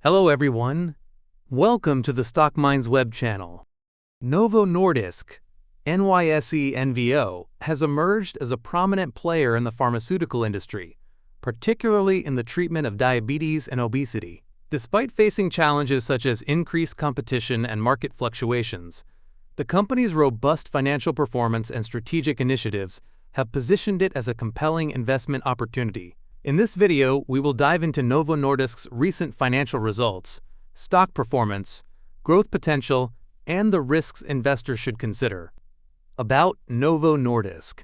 Hello everyone. Welcome to the Stock Minds web channel. Novo Nordisk, NYSE NVO, has emerged as a prominent player in the pharmaceutical industry, particularly in the treatment of diabetes and obesity. Despite facing challenges such as increased competition and market fluctuations, the company's robust financial performance and strategic initiatives have positioned it as a compelling investment opportunity. In this video, we will dive into Novo Nordisk's recent financial results, stock performance, growth potential, and the risks investors should consider. About Novo Nordisk.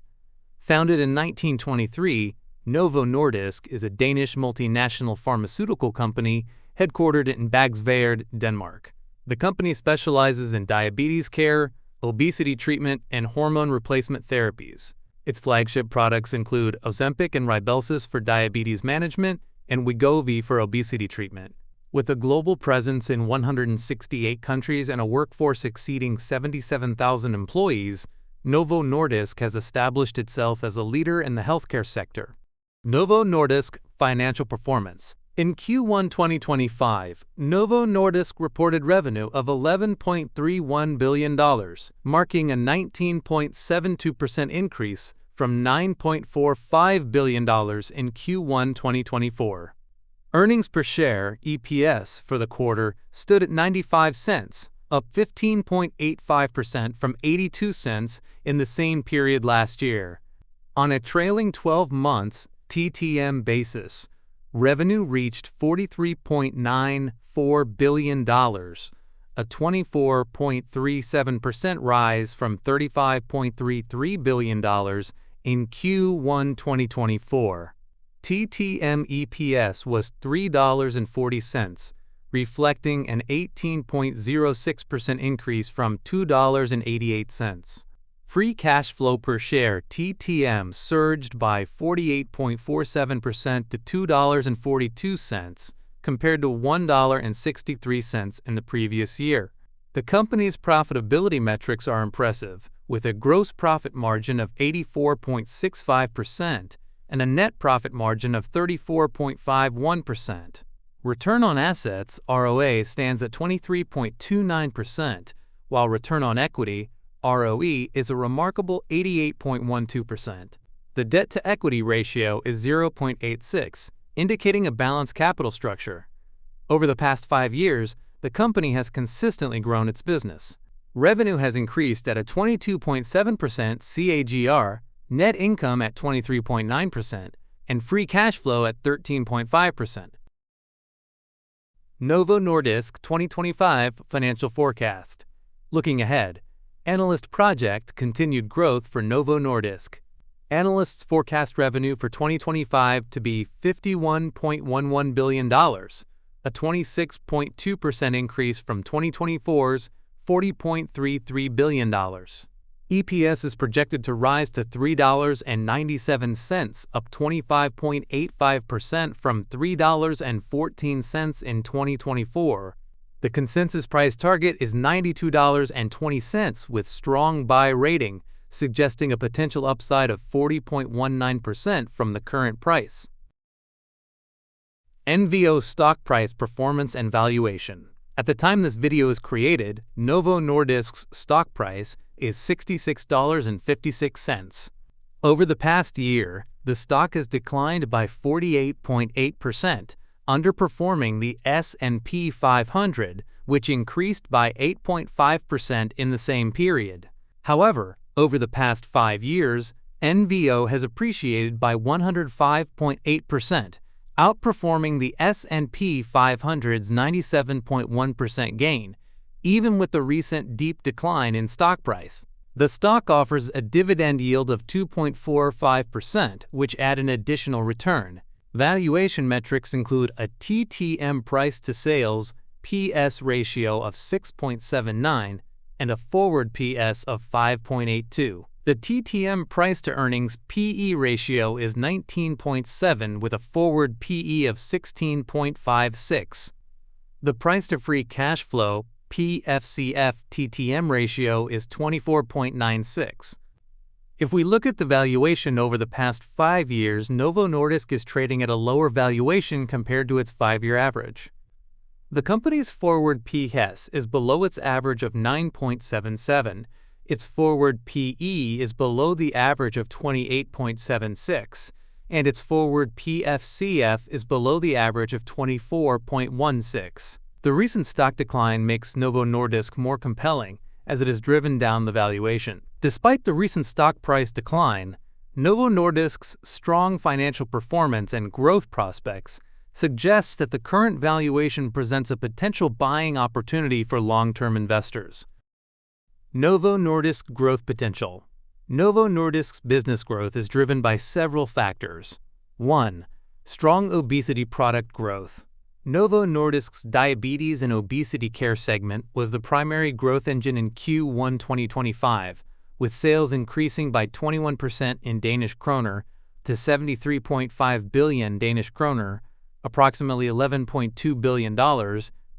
Founded in 1923, Novo Nordisk is a Danish multinational pharmaceutical company headquartered in Bagsværd, Denmark. The company specializes in diabetes care, obesity treatment, and hormone replacement therapies. Its flagship products include Ozempic and Rybelsus for diabetes management and Wegovy for obesity treatment. With a global presence in 168 countries and a workforce exceeding 77,000 employees, Novo Nordisk has established itself as a leader in the healthcare sector. Novo Nordisk financial performance. In Q1 2025, Novo Nordisk reported revenue of $11.31 billion, marking a 19.72% increase from $9.45 billion in Q1 2024. Earnings per share (EPS) for the quarter stood at 95 cents, up 15.85% from 82 cents in the same period last year. On a trailing 12 months TTM basis, revenue reached $43.94 billion, a 24.37% rise from $35.33 billion in Q1 2024. TTM EPS was $3.40, reflecting an 18.06% increase from $2.88. Free cash flow per share (TTM) surged by 48.47% to $2.42 compared to $1.63 in the previous year. The company's profitability metrics are impressive, with a gross profit margin of 84.65% and a net profit margin of 34.51%. Return on assets (ROA) stands at 23.29%, while return on equity (ROE) is a remarkable 88.12%. The debt-to-equity ratio is 0.86, indicating a balanced capital structure. Over the past 5 years, the company has consistently grown its business. Revenue has increased at a 22.7% CAGR, net income at 23.9%, and free cash flow at 13.5%. Novo Nordisk 2025 Financial Forecast. Looking ahead, analysts project continued growth for Novo Nordisk. Analysts forecast revenue for 2025 to be $51.11 billion, a 26.2% increase from 2024's $40.33 billion. EPS is projected to rise to $3.97, up 25.85% from $3.14 in 2024. The consensus price target is $92.20 with strong buy rating, suggesting a potential upside of 40.19% from the current price. NVO stock price performance and valuation. At the time this video is created, Novo Nordisk's stock price is $66.56. Over the past year, the stock has declined by 48.8%, underperforming the S&P 500, which increased by 8.5% in the same period. However, over the past 5 years, NVO has appreciated by 105.8%, outperforming the S&P 500's 97.1% gain, even with the recent deep decline in stock price. The stock offers a dividend yield of 2.45%, which add an additional return. Valuation metrics include a TTM price-to-sales (PS) ratio of 6.79 and a forward PS of 5.82. The TTM price-to-earnings (PE) ratio is 19.7 with a forward PE of 16.56. The price-to-free cash flow (PFCF) TTM ratio is 24.96. If we look at the valuation over the past 5 years, Novo Nordisk is trading at a lower valuation compared to its 5-year average. The company's forward P/S is below its average of 9.77. Its forward PE is below the average of 28.76, and its forward PFCF is below the average of 24.16. The recent stock decline makes Novo Nordisk more compelling, as it has driven down the valuation. Despite the recent stock price decline, Novo Nordisk's strong financial performance and growth prospects suggests that the current valuation presents a potential buying opportunity for long-term investors. Novo Nordisk growth potential. Novo Nordisk's business growth is driven by several factors. 1. Strong obesity product growth. Novo Nordisk's diabetes and obesity care segment was the primary growth engine in Q1 2025, with sales increasing by 21% in Danish kroner to 73.5 billion Danish kroner, approximately $11.2 billion,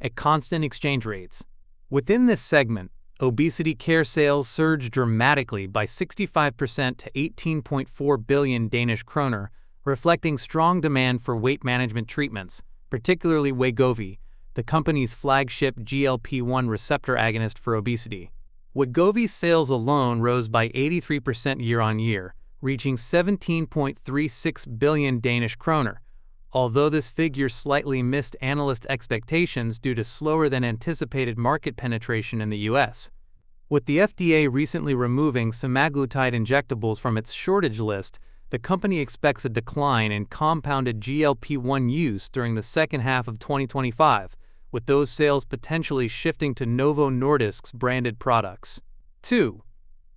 at constant exchange rates. Within this segment, obesity care sales surged dramatically by 65% to 18.4 billion Danish kroner, reflecting strong demand for weight management treatments, particularly Wegovy, the company's flagship GLP-1 receptor agonist for obesity. Wegovy's sales alone rose by 83% year-on-year, reaching 17.36 billion Danish kroner, although this figure slightly missed analyst expectations due to slower than anticipated market penetration in the US. With the FDA recently removing semaglutide injectables from its shortage list, the company expects a decline in compounded GLP-1 use during the second half of 2025, with those sales potentially shifting to Novo Nordisk's branded products. 2.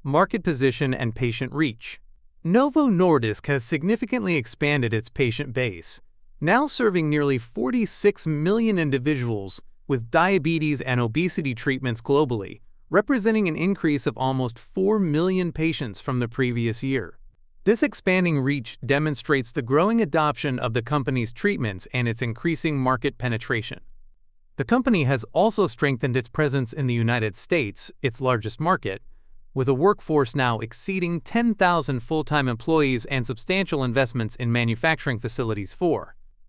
Market position and patient reach. Novo Nordisk has significantly expanded its patient base, now serving nearly 46 million individuals with diabetes and obesity treatments globally, representing an increase of almost 4 million patients from the previous year. This expanding reach demonstrates the growing adoption of the company's treatments and its increasing market penetration. The company has also strengthened its presence in the United States, its largest market, with a workforce now exceeding 10,000 full-time employees and substantial investments in manufacturing facilities.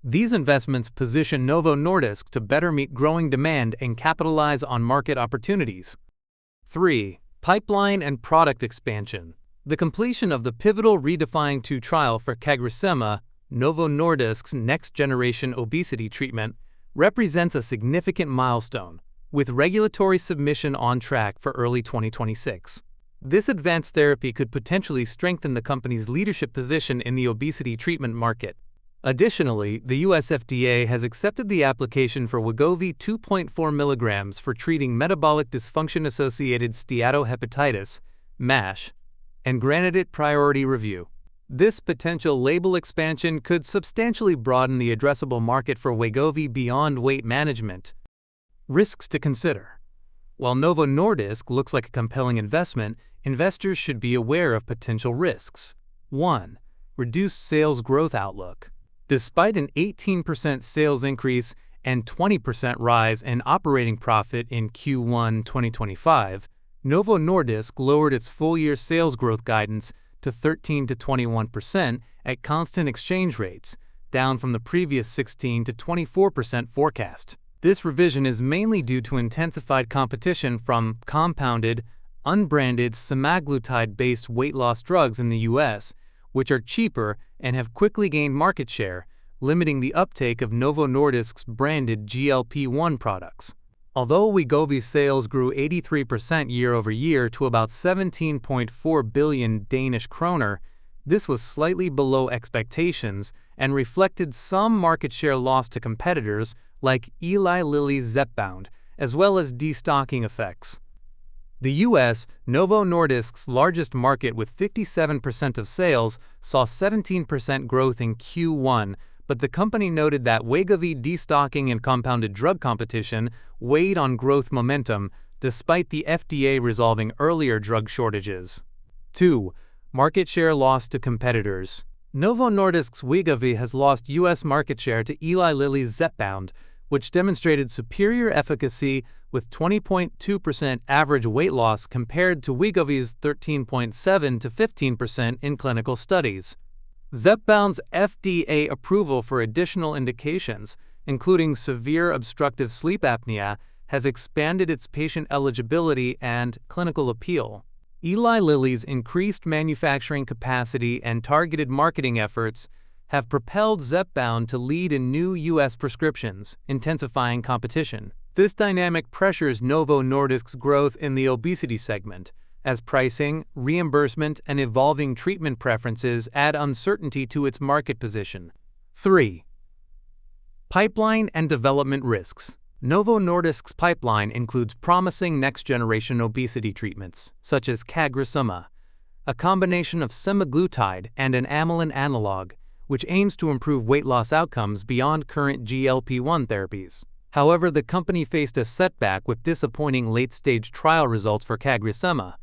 These investments position Novo Nordisk to better meet growing demand and capitalize on market opportunities. 3. Pipeline and product expansion. The completion of the pivotal REDEFINE 2 trial for CagriSema, Novo Nordisk's next-generation obesity treatment, represents a significant milestone, with regulatory submission on track for early 2026. This advanced therapy could potentially strengthen the company's leadership position in the obesity treatment market. Additionally, the US FDA has accepted the application for Wegovy 2.4 mg for treating metabolic dysfunction-associated steatohepatitis, MASH, and granted it priority review. This potential label expansion could substantially broaden the addressable market for Wegovy beyond weight management. Risks to consider. While Novo Nordisk looks like a compelling investment, investors should be aware of potential risks. 1. Reduced sales growth outlook. Despite an 18% sales increase and 20% rise in operating profit in Q1 2025, Novo Nordisk lowered its full-year sales growth guidance to 13 to 21% at constant exchange rates, down from the previous 16 to 24% forecast. This revision is mainly due to intensified competition from compounded, unbranded semaglutide-based weight loss drugs in the US, which are cheaper and have quickly gained market share, limiting the uptake of Novo Nordisk's branded GLP-1 products. Although Wegovy's sales grew 83% year-over-year to about 17.4 billion Danish kroner, this was slightly below expectations and reflected some market share loss to competitors like Eli Lilly's Zepbound, as well as destocking effects. The US, Novo Nordisk's largest market with 57% of sales, saw 17% growth in Q1, but the company noted that Wegovy destocking and compounded drug competition weighed on growth momentum despite the FDA resolving earlier drug shortages. 2. Market share loss to competitors. Novo Nordisk's Wegovy has lost US market share to Eli Lilly's Zepbound, which demonstrated superior efficacy with 20.2% average weight loss compared to Wegovy's 13.7 to 15% in clinical studies. Zepbound's FDA approval for additional indications, including severe obstructive sleep apnea, has expanded its patient eligibility and clinical appeal. Eli Lilly's increased manufacturing capacity and targeted marketing efforts have propelled Zepbound to lead in new U.S. prescriptions, intensifying competition. This dynamic pressures Novo Nordisk's growth in the obesity segment, as pricing, reimbursement, and evolving treatment preferences add uncertainty to its market position. 3. Pipeline and development risks. Novo Nordisk's pipeline includes promising next-generation obesity treatments, such as CagriSema, a combination of semaglutide and an amylin analog, which aims to improve weight loss outcomes beyond current GLP-1 therapies. However, the company faced a setback with disappointing late-stage trial results for CagriSema,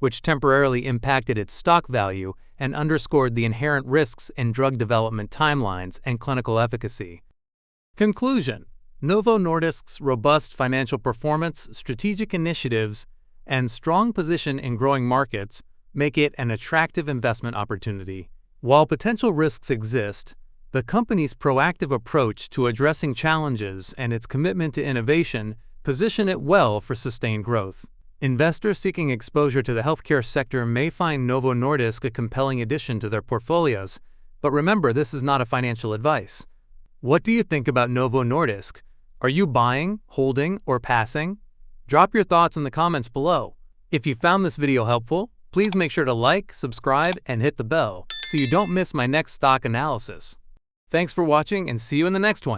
which temporarily impacted its stock value and underscored the inherent risks in drug development timelines and clinical efficacy. Conclusion: Novo Nordisk's robust financial performance, strategic initiatives, and strong position in growing markets make it an attractive investment opportunity. While potential risks exist, the company's proactive approach to addressing challenges and its commitment to innovation position it well for sustained growth. Investors seeking exposure to the healthcare sector may find Novo Nordisk a compelling addition to their portfolios, but remember, this is not a financial advice. What do you think about Novo Nordisk? Are you buying, holding, or passing? Drop your thoughts in the comments below. If you found this video helpful, please make sure to like, subscribe, and hit the bell so you don't miss my next stock analysis. Thanks for watching and see you in the next one.